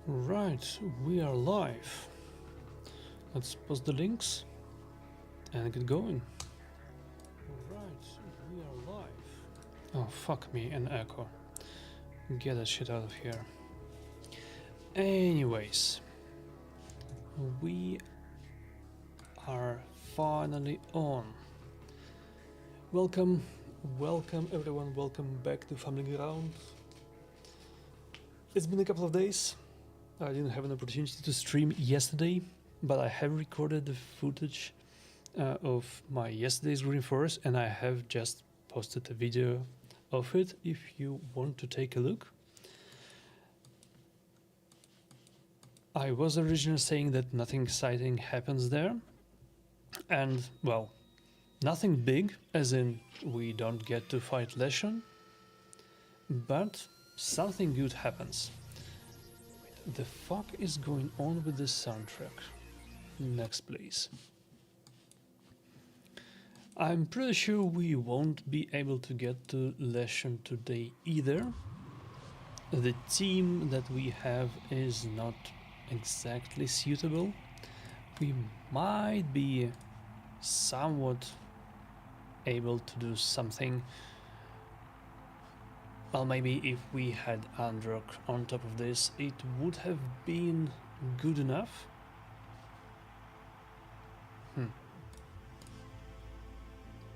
Right, we are live. Let's post the links and get going. Right, we are live. Oh, fuck me, an echo. Get that shit out of here. Anyways, we are finally on. Welcome everyone, welcome back to Family Ground. It's been a couple of days. I didn't have an opportunity to stream yesterday, but I have recorded the footage of my yesterday's Green Forest, and I have just posted a video of it if you want to take a look. I was originally saying that nothing exciting happens there, and well, nothing big, as in we don't get to fight leshun, but something good happens. The fuck is going on with this soundtrack? Next, please. I'm pretty sure we won't be able to get to leshun today either. The team that we have is not exactly suitable. We might be somewhat able to do something. Well, maybe if we had Androck on top of this, it would have been good enough.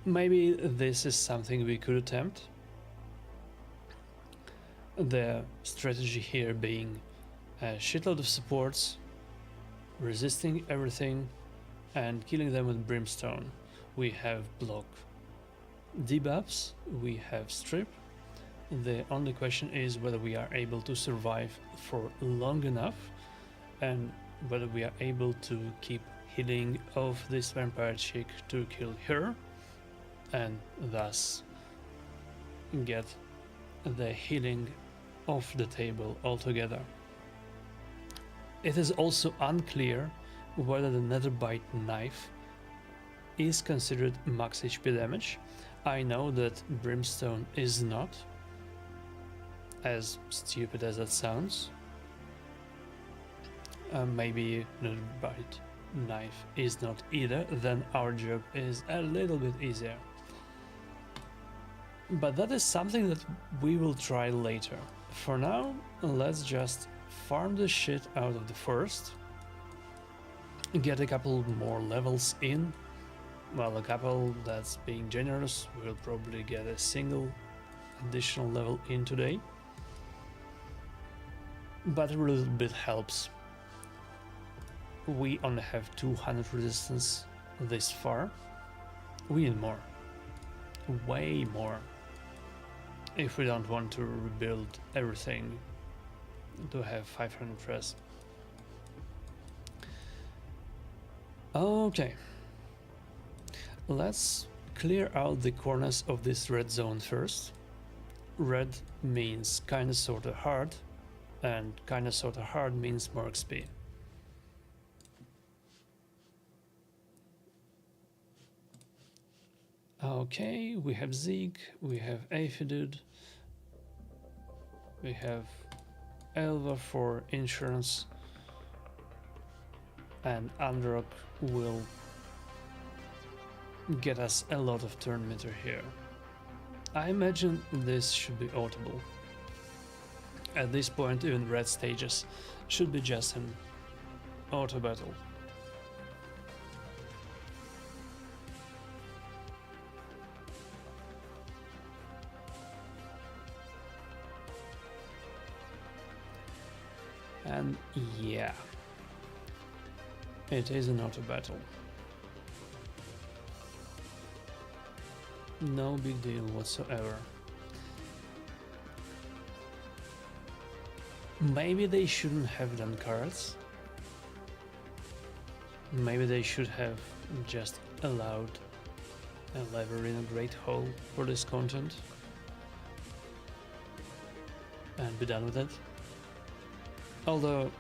Maybe this is something we could attempt. The strategy here being a shitload of supports, resisting everything, and killing them with brimstone. We have block debuffs, we have strip. The only question is whether we are able to survive for long enough and whether we are able to keep healing of this vampire chick to kill her and thus get the healing off the table altogether. It is also unclear whether the Netherbite knife is considered max HP damage. I know that brimstone is not, as stupid as that sounds. Maybe Netherbite knife is not either, then our job is a little bit easier. But that is something that we will try later. For now, let's just farm the shit out of the forest, get a couple more levels in. Well, a couple, that's being generous. We'll probably get a single additional level in today, but a little bit helps. We only have 200 resistance this far. We need more, way more, if we don't want to rebuild everything to have 500 res. Okay, let's clear out the corners of this red zone first. Red means kinda sorta hard, and kinda sorta hard means more XP. Okay, we have Zeke, we have Aphidud, we have Elva for insurance, and Androck will get us a lot of turn meter here. I imagine this should be audible. At this point, even red stages should be just an auto battle. And yeah, it is an auto battle. No big deal whatsoever. Maybe they shouldn't have done cards. Maybe they should have just allowed a lever in a great hole for this content and be done with it. Although,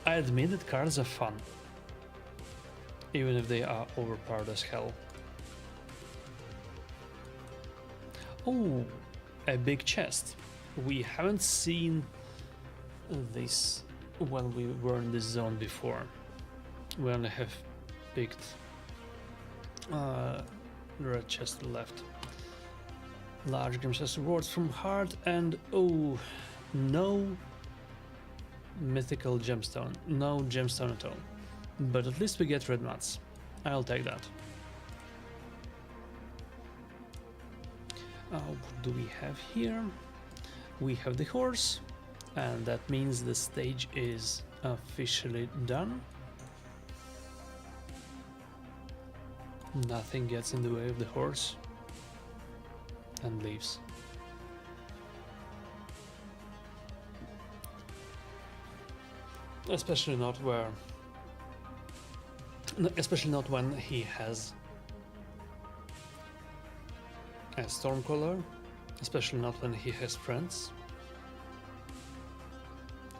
I admit that cards are fun, even if they are overpowered as hell. Oh, a big chest. We haven't seen this when we were in this zone before. We only have picked the red chest left. Large game chest rewards from heart and oh, no mythical gemstone, no gemstone at all. But at least we get red mats. I'll take that. What do we have here? We have the horse, and that means the stage is officially done. Nothing gets in the way of the horse and leaves. Especially not when he has a Stormcaller, especially not when he has friends.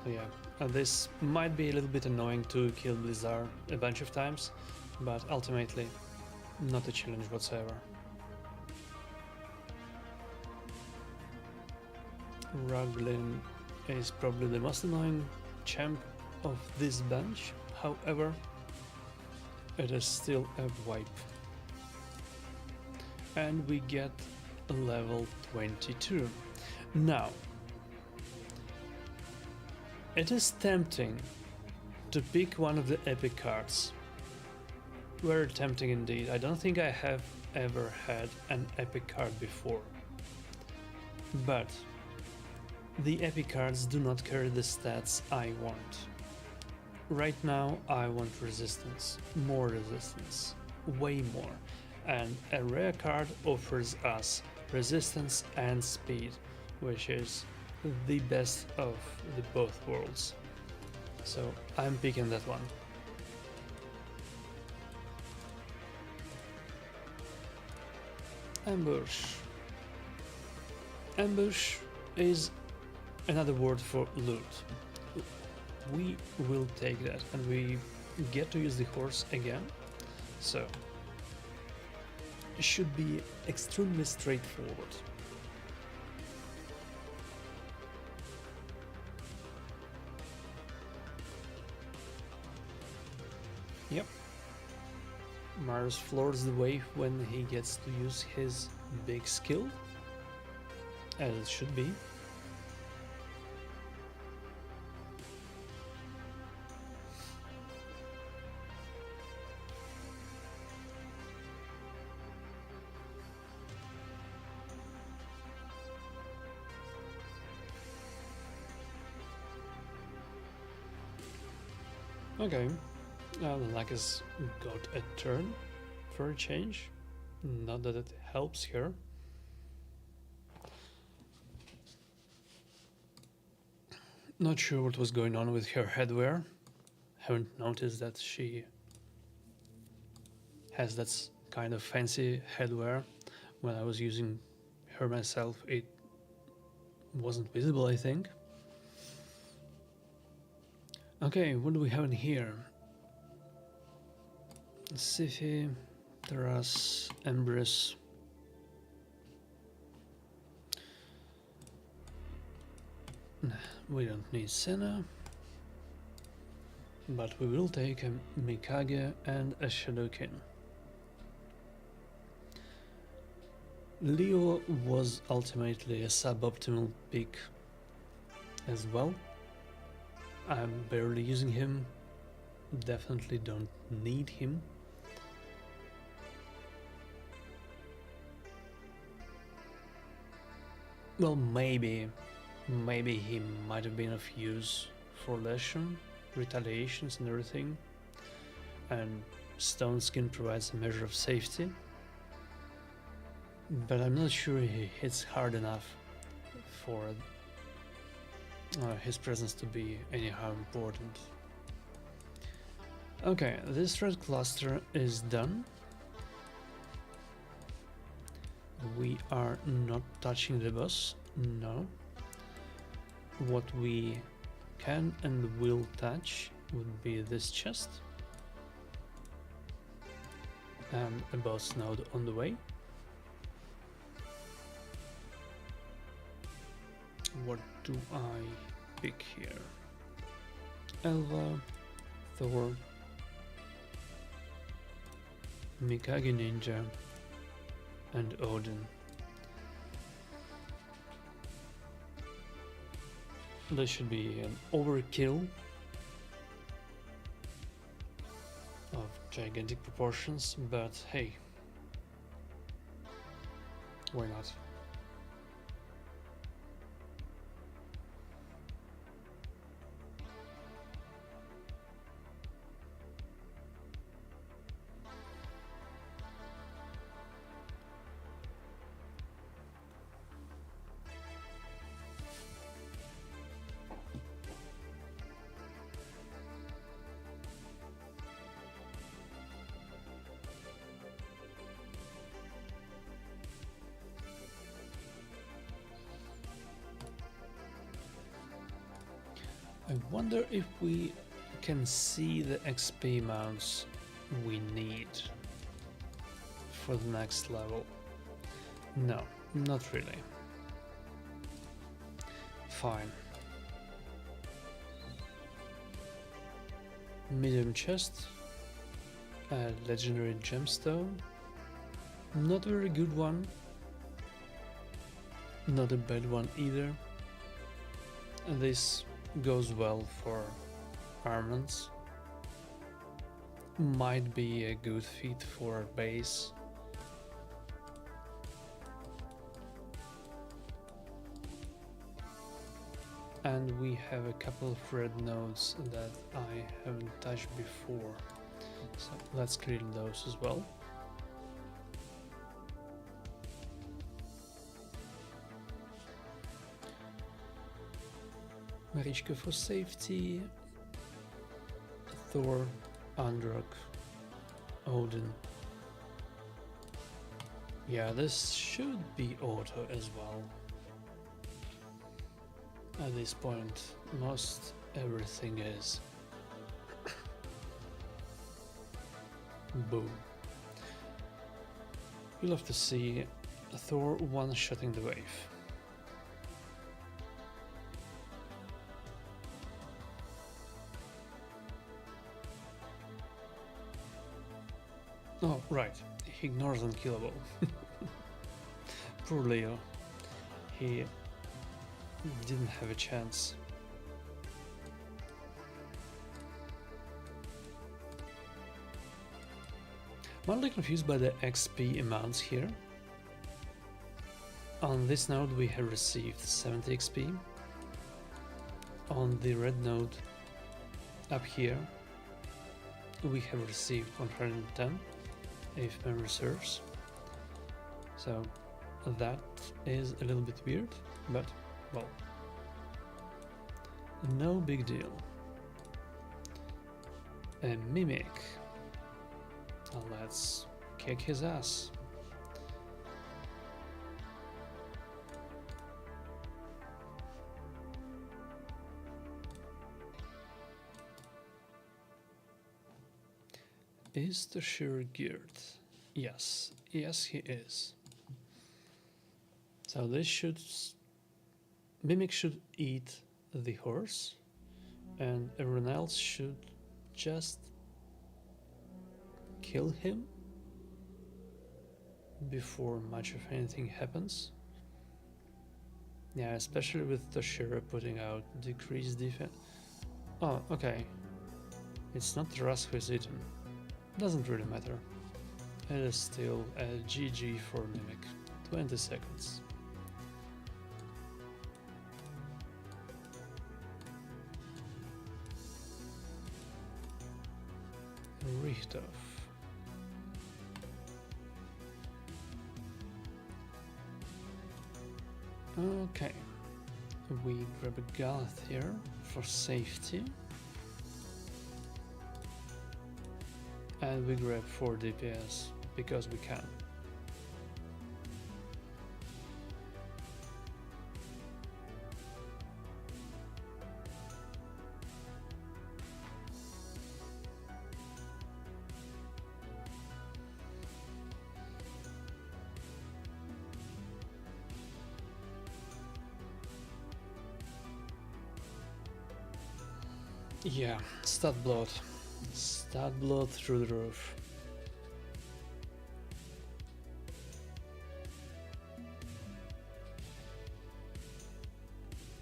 So yeah, this might be a little bit annoying to kill Blizzard a bunch of times, but ultimately not a challenge whatsoever. Ruglin is probably the most annoying champ of this bunch, however, it is still a wipe. And we get a level 22. Now, it is tempting to pick one of the epic cards. Very tempting indeed. I don't think I have ever had an epic card before. But the epic cards do not carry the stats I want. Right now I want resistance, more resistance, way more. And a rare card offers us resistance and speed, which is the best of the both worlds. So I'm picking that one. Ambush. Ambush is another word for loot. We will take that, and we get to use the horse again, so it should be extremely straightforward. Yep. Mars floors the way when he gets to use his big skill, as it should be. Okay, the luck has got a turn for a change. Not that it helps her. Not sure what was going on with her headwear. Haven't noticed that she has that kind of fancy headwear. When I was using her myself, it wasn't visible, I think. Okay, what do we have in here? Siphi, Taras, Empress. We don't need Senna, but we will take a Mikage and a Shadowkin. Leo was ultimately a suboptimal pick as well. I'm barely using him, definitely don't need him. Well, maybe he might have been of use for leshun, retaliations and everything, and stone skin provides a measure of safety, but I'm not sure he hits hard enough for his presence to be anyhow important. Okay, this red cluster is done. We are not touching the boss, no. What we can and will touch would be this chest and a boss node on the way. What do I pick here? Elva, Thor, Mikage Ninja, and Odin. This should be an overkill of gigantic proportions, but hey, why not? I wonder if we can see the XP amounts we need for the next level. No, not really. Fine. Medium chest, a legendary gemstone, not a very good one, not a bad one either. And this goes well for armaments. Might be a good fit for base. And we have a couple of red nodes that I haven't touched before, so let's clear those as well. Marichka for safety, Thor, Androck, Odin. Yeah, this should be auto as well. At this point, most everything is. Boom. You'll have to see Thor one-shotting the wave. Oh, right. He ignores unkillable. Poor Leo. He didn't have a chance. Mildly confused by the XP amounts here. On this node we have received 70 XP. On the red node up here we have received 110, if memory serves. So that is a little bit weird, but well, no big deal. A mimic. Let's kick his ass. Is the shear geared? Yes, yes he is. So this should... Mimic should eat the horse, and everyone else should just kill him before much of anything happens. Yeah, especially with Toshiro putting out decreased defense. Oh, okay. It's not Ras who is eaten. Doesn't really matter. It is still a GG for Mimic. 20 seconds. Richthof. Okay, we grab a Galath here for safety, and we grab 4 DPS because we can. Yeah, stat blood. Stat blood through the roof.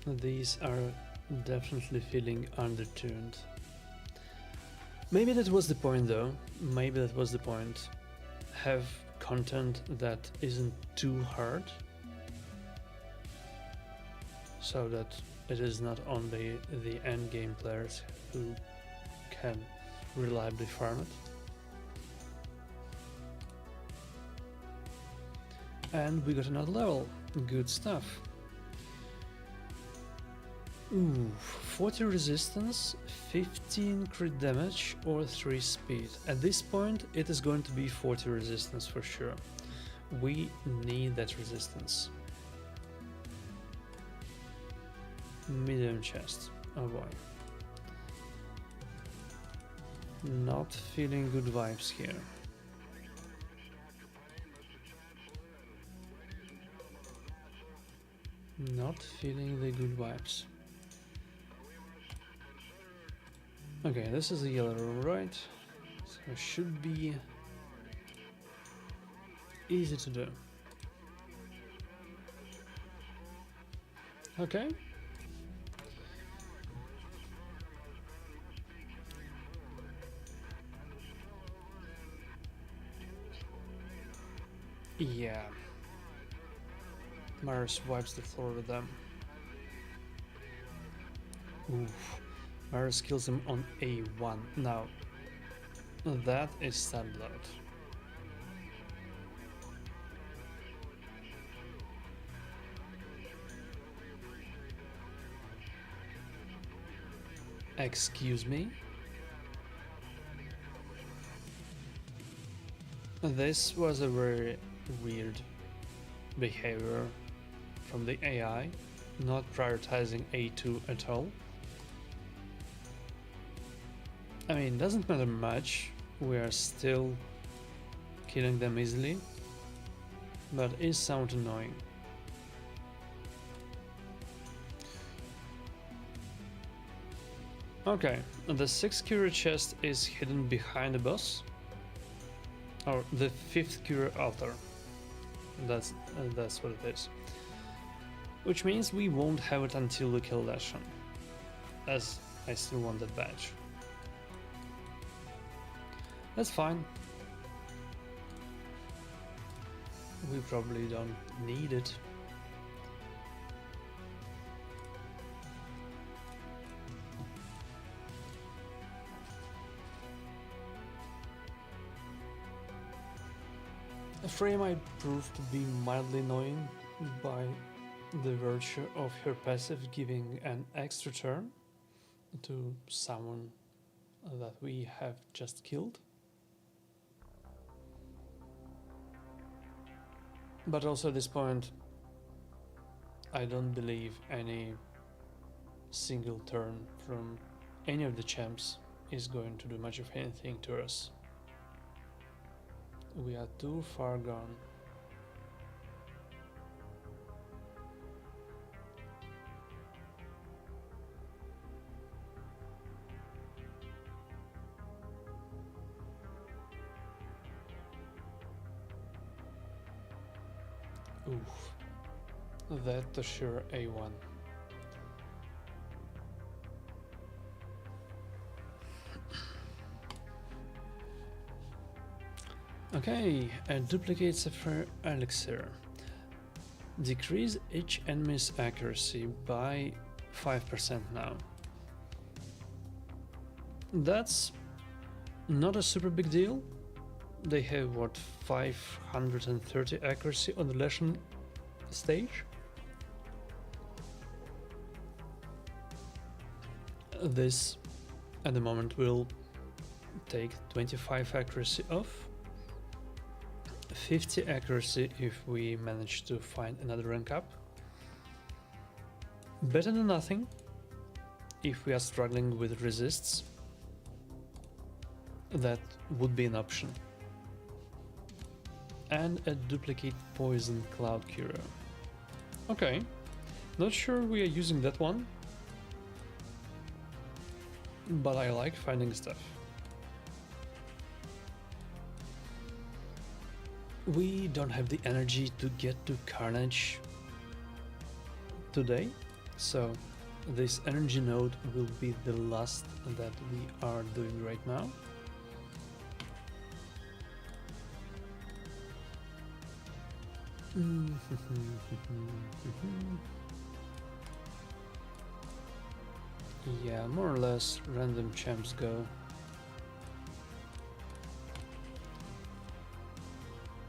These are definitely feeling undertuned. Maybe that was the point though. Maybe that was the point. Have content that isn't too hard, so that it is not only the end game players who can reliably farm it. And we got another level. Good stuff. Ooh, 40 resistance, 15 crit damage or 3 speed. At this point it is going to be 40 resistance for sure. We need that resistance. Medium chest. Oh boy. Not feeling good vibes here. Not feeling the good vibes. Okay, this is a yellow room, right? So it should be easy to do. Okay. Yeah. Mars wipes the floor with them. Oof. Mars kills him on A1. Now, that is stat blood. Excuse me? This was a very weird behavior from the AI, not prioritizing A2 at all. I mean, doesn't matter much, we are still killing them easily, but it is somewhat annoying. Okay, the 6th Cura chest is hidden behind the boss, or the 5th Cura altar. That's what it is. Which means we won't have it until we kill leshun, as I still want that badge. That's fine. We probably don't need it. Freya might prove to be mildly annoying by the virtue of her passive giving an extra turn to someone that we have just killed. But also at this point, I don't believe any single turn from any of the champs is going to do much of anything to us. We are too far gone. Oof. That to sure A1. Okay, a duplicate Sapphire Elixir. Decrease each enemy's accuracy by 5% now. That's not a super big deal. They have what, 530 accuracy on the leshun stage? This at the moment will take 25 accuracy off, 50 accuracy if we manage to find another rank up. Better than nothing if we are struggling with resists. That would be an option. And a duplicate poison cloud cure. Okay, not sure we are using that one, but I like finding stuff. We don't have the energy to get to Carnage today, so this energy node will be the last that we are doing right now. Yeah, more or less random champs go.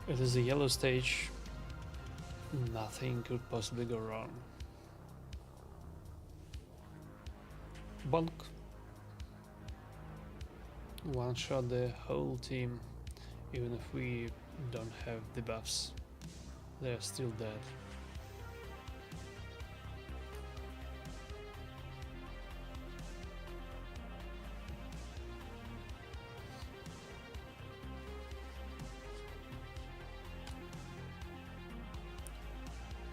It is a yellow stage. Nothing could possibly go wrong. Bonk. One shot the whole team, even if we don't have the buffs. They're still dead.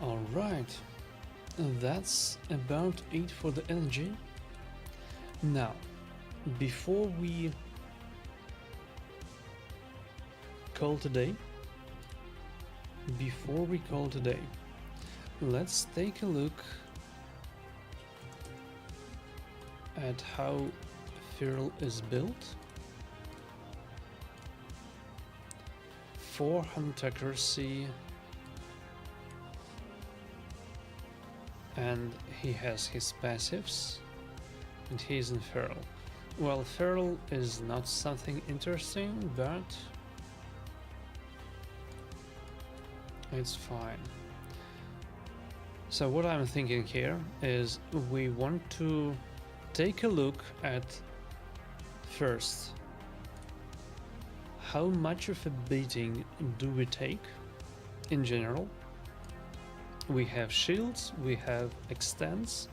Alright, that's about it for the energy. Now, before we call today, let's take a look at how Feral is built. 400 accuracy, and he has his passives, and he's in Feral. Well, Feral is not something interesting, but it's fine. So what I'm thinking here is we want to take a look at first how much of a beating do we take in general. We have shields, we have extends,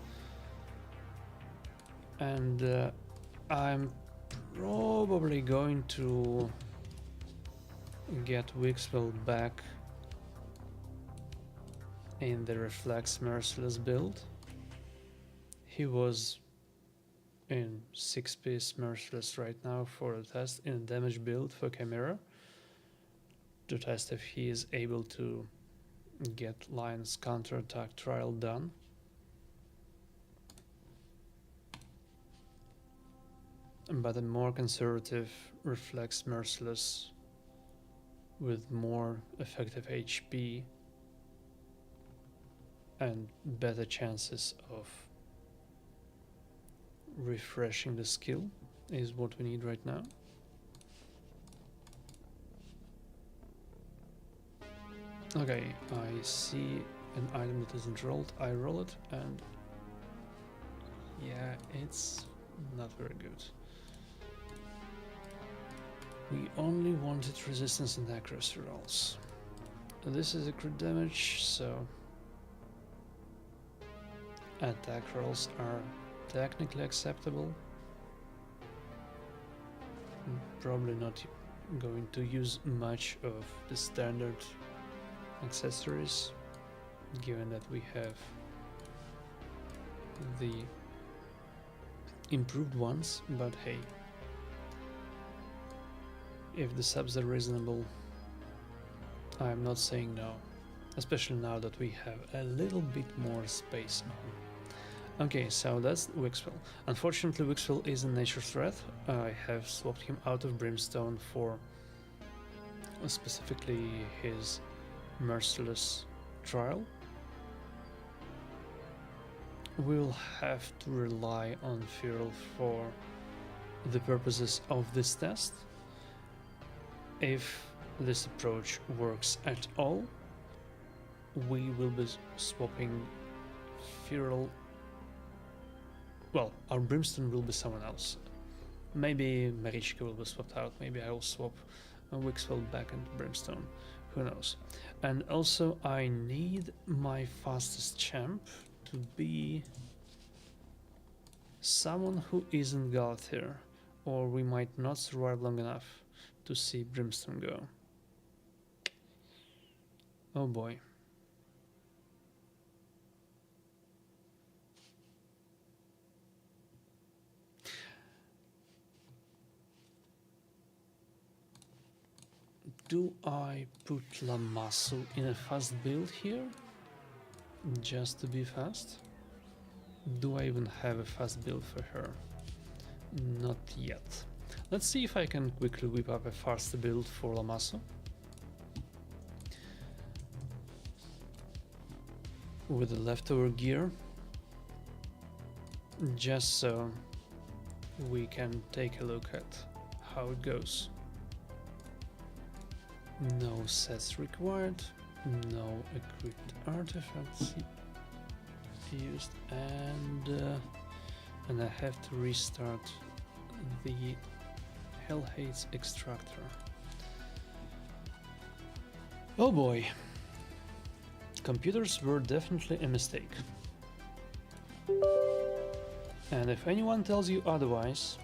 and I'm probably going to get Wixwell back in the Reflex Merciless build. He was in 6-piece Merciless right now for a test in a damage build for Chimera, to test if he is able to get Lion's counterattack trial done. But a more conservative Reflex Merciless with more effective HP and better chances of refreshing the skill is what we need right now. Okay, I see an item that isn't rolled. I roll it, and yeah, it's not very good. We only wanted resistance and accuracy rolls. This is a crit damage, so attack rolls are technically acceptable. I'm probably not going to use much of the standard accessories, given that we have the improved ones, but hey, if the subs are reasonable, I'm not saying no, especially now that we have a little bit more space on. Okay, so that's Wixwell. Unfortunately, Wixwell is a nature threat. I have swapped him out of Brimstone for specifically his Merciless trial. We'll have to rely on Feral for the purposes of this test. If this approach works at all, we will be swapping Feral. Well, our Brimstone will be someone else. Maybe Marichka will be swapped out, maybe I will swap Wixwell back into Brimstone. Who knows? And also I need my fastest champ to be someone who isn't Galathir, or we might not survive long enough to see Brimstone go. Oh boy. Do I put Lamasu in a fast build here? Just to be fast? Do I even have a fast build for her? Not yet. Let's see if I can quickly whip up a fast build for Lamasu. With the leftover gear. Just so we can take a look at how it goes. No sets required, no equipped artifacts used, and I have to restart the Hell Hates extractor. Oh boy, computers were definitely a mistake. And if anyone tells you otherwise,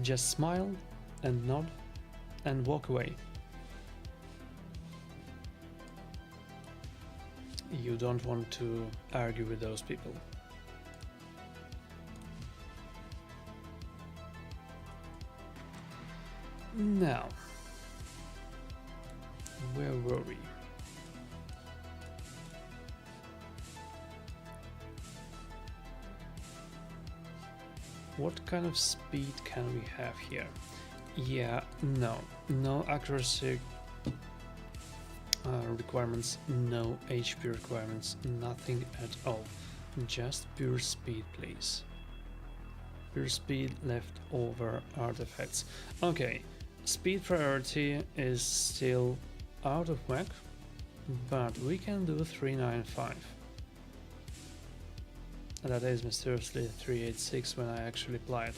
just smile and nod and walk away. You don't want to argue with those people. Now, where were we? What kind of speed can we have here? Yeah, no accuracy requirements, no HP requirements, nothing at all. Just pure speed, please. Pure speed, leftover artifacts. Okay, speed priority is still out of whack, but we can do 395. That is mysteriously 386 when I actually apply it.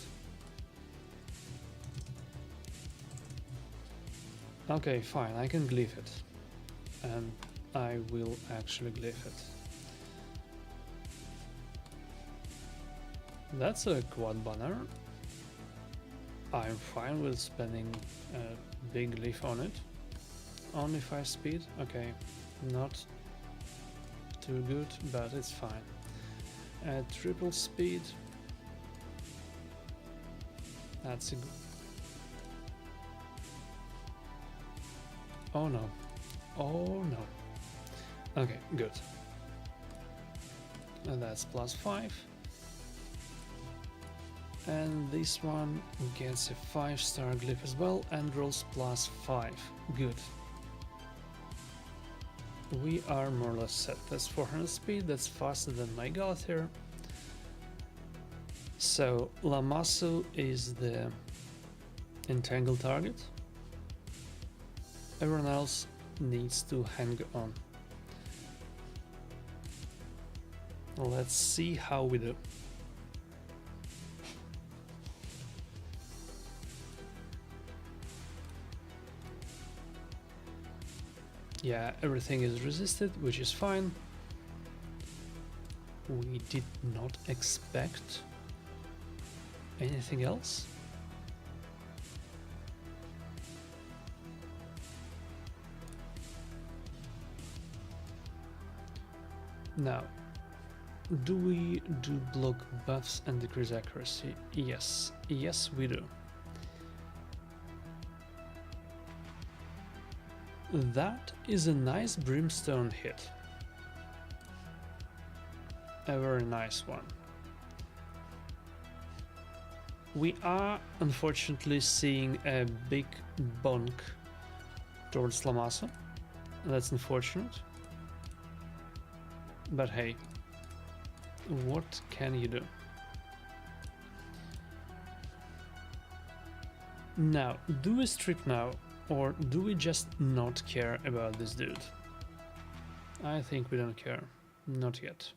Okay, fine, I can glyph it. And I will actually glyph it. That's a quad banner. I'm fine with spending a big glyph on it. Only 5 speed, okay. Not too good, but it's fine. Triple speed. That's a good. Oh no. Oh no. Okay, good. And that's +5. And this one gets a 5-star glyph as well and rolls +5. Good. We are more or less set. That's 400 speed, that's faster than my Galathir. So Lamasu is the entangled target. Everyone else needs to hang on. Let's see how we do. Yeah, everything is resisted, which is fine. We did not expect anything else. Now, do we do block buffs and decrease accuracy? Yes, yes we do. That is a nice brimstone hit. A very nice one. We are unfortunately seeing a big bonk towards Lamasu. That's unfortunate. But hey, what can you do? Now, do we strip now? Or do we just not care about this dude? I think we don't care. Not yet.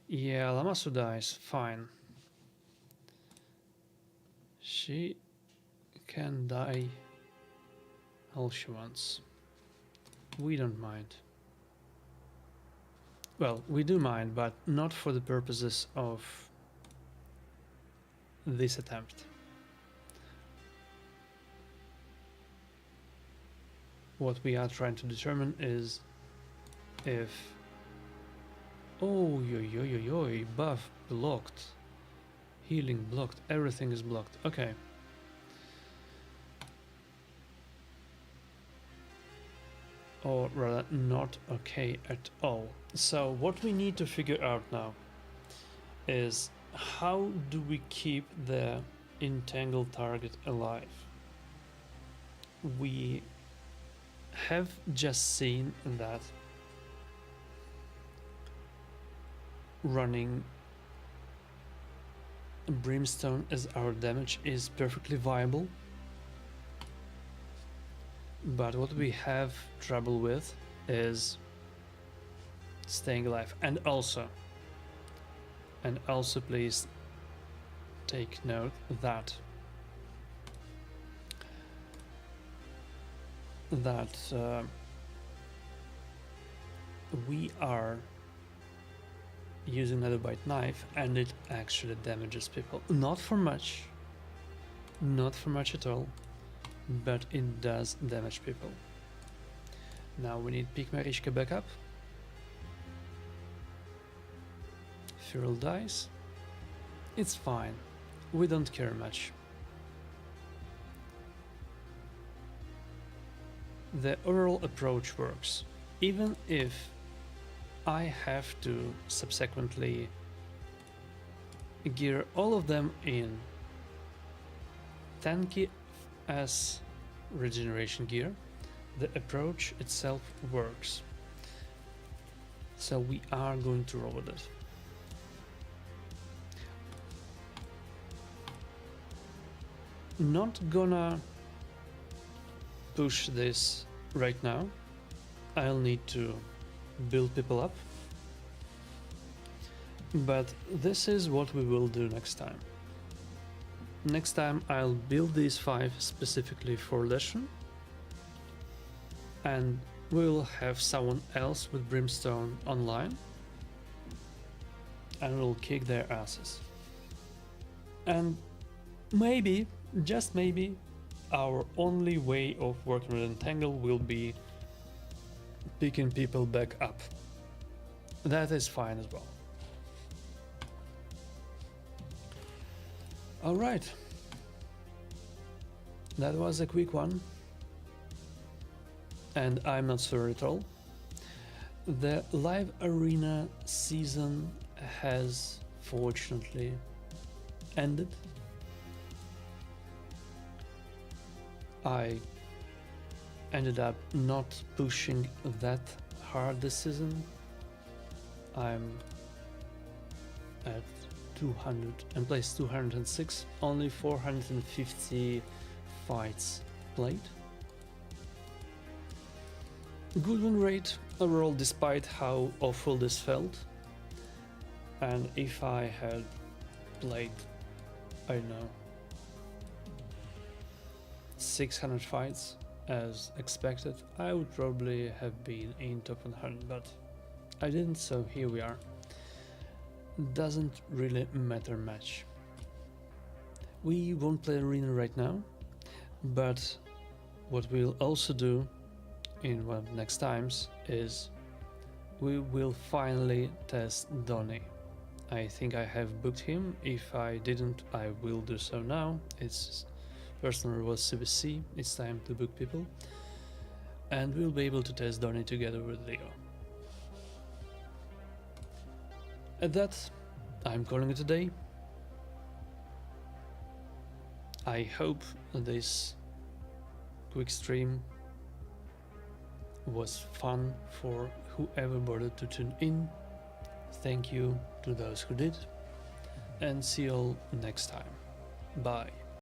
Yeah, Lamasu dies. Fine. She can die all she wants. We don't mind. Well, we do mind, but not for the purposes of this attempt. What we are trying to determine is if... Oh, yo, buff blocked. Healing blocked. Everything is blocked. Okay. or rather not okay at all. So what we need to figure out now is how do we keep the entangled target alive? We have just seen that running brimstone as our damage is perfectly viable, but what we have trouble with is staying alive. And also please take note that we are using another bite knife and it actually damages people. Not for much at all, but it does damage people. Now we need pick Marishka back up. Feral dice. It's fine, we don't care much. The overall approach works, even if I have to subsequently gear all of them in tanky as regeneration gear. The approach itself works, so we are going to roll with it. Not gonna push this right now. I'll need to build people up, but this is what we will do next time. Next time I'll build these 5 specifically for leshun, and we'll have someone else with brimstone online and we'll kick their asses. And maybe, just maybe, our only way of working with Entangle will be picking people back up. That is fine as well. Alright, that was a quick one, and I'm not sorry at all. The live arena season has fortunately ended. I ended up not pushing that hard this season. I'm at 200 and placed 206, only 450 fights played. Good win rate overall despite how awful this felt. And if I had played, I don't know, 600 fights as expected, I would probably have been in top 100, but I didn't, so here we are. Doesn't really matter much. We won't play arena right now, but what we'll also do in one of the next times is we will finally test Donny. I think I have booked him. If I didn't, I will do so now. It's personal was CBC, it's time to book people, and we'll be able to test Donny together with Leo. At that, I'm calling it a day. I hope this quick stream was fun for whoever bothered to tune in. Thank you to those who did, and see you all next time. Bye.